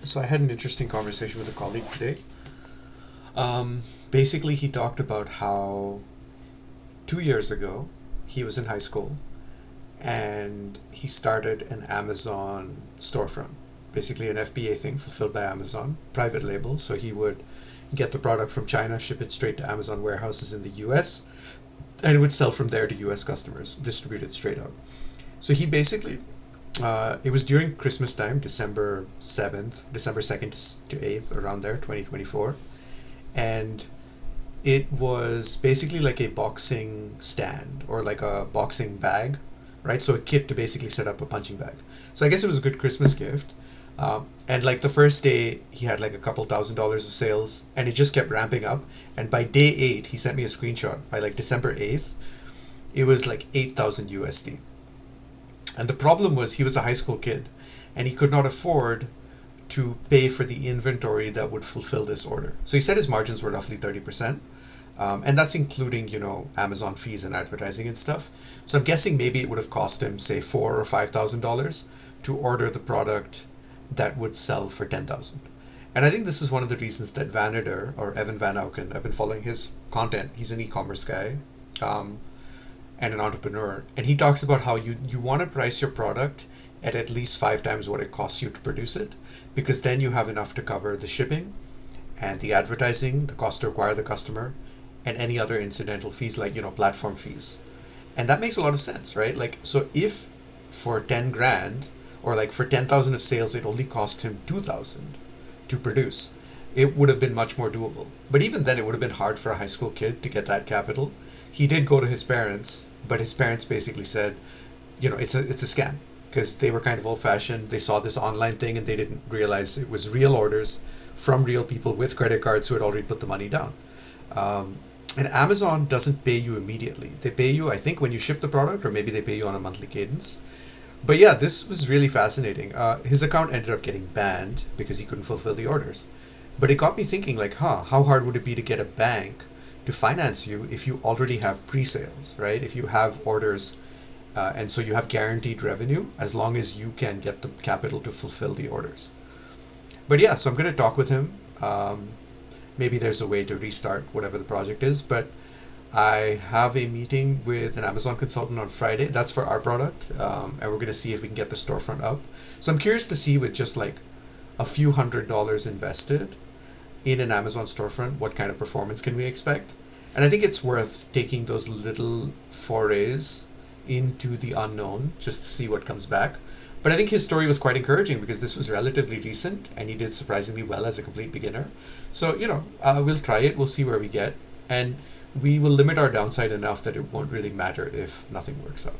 So I had an interesting conversation with a colleague today. Basically, he talked about how 2 years ago he was in high school and he started an Amazon storefront, basically an FBA thing fulfilled by Amazon, private label. So he would get the product from China, ship it straight to Amazon warehouses in the US, and it would sell from there to US customers, distributed straight out. So he basically, it was during Christmas time, December 7th, December 2nd to 8th, around there, 2024. And it was basically like a boxing stand or like a boxing bag, right? So a kit to basically set up a punching bag. So I guess it was a good Christmas gift. And like the first day, he had like a couple $1,000s of sales, and it just kept ramping up. And by day eight, he sent me a screenshot. By like December 8th, it was like 8,000 USD. And the problem was he was a high school kid, and he could not afford to pay for the inventory that would fulfill this order. So he said his margins were roughly 30%. And that's including, Amazon fees and advertising and stuff. So I'm guessing maybe it would have cost him, say, $4,000 or $5,000 to order the product that would sell for 10,000. And I think this is one of the reasons that Vanader or Evan Van Auken, I've been following his content. He's an e-commerce guy, um, and an entrepreneur, and he talks about how you want to price your product at least 5 times what it costs you to produce it, because then you have enough to cover the shipping and the advertising, the cost to acquire the customer, and any other incidental fees like platform fees. And that makes a lot of sense, right? Like, so if for 10 grand, or like for 10,000 of sales it only cost him 2,000 to produce, it would have been much more doable. But even then, it would have been hard for a high school kid to get that capital. He did go to his parents, but his parents basically said, it's a scam, because they were kind of old fashioned. They saw this online thing and they didn't realize it was real orders from real people with credit cards who had already put the money down. Um, and Amazon doesn't pay you immediately. They pay you, I think, when you ship the product, or maybe they pay you on a monthly cadence. But yeah, this was really fascinating. His account ended up getting banned because he couldn't fulfill the orders. But it got me thinking, like, how hard would it be to get a bank to finance you if you already have pre-sales, right? If you have orders, and so you have guaranteed revenue as long as you can get the capital to fulfill the orders. But yeah, so I'm going to talk with him. Maybe there's a way to restart whatever the project is, but I have a meeting with an Amazon consultant on Friday. That's for our product, and we're going to see if we can get the storefront up. So I'm curious to see, with just like a few $100s invested in an Amazon storefront, what kind of performance can we expect? And I think it's worth taking those little forays into the unknown just to see what comes back. But I think his story was quite encouraging because this was relatively recent and he did surprisingly well as a complete beginner. So, we'll try it, we'll see where we get, and we will limit our downside enough that it won't really matter if nothing works out.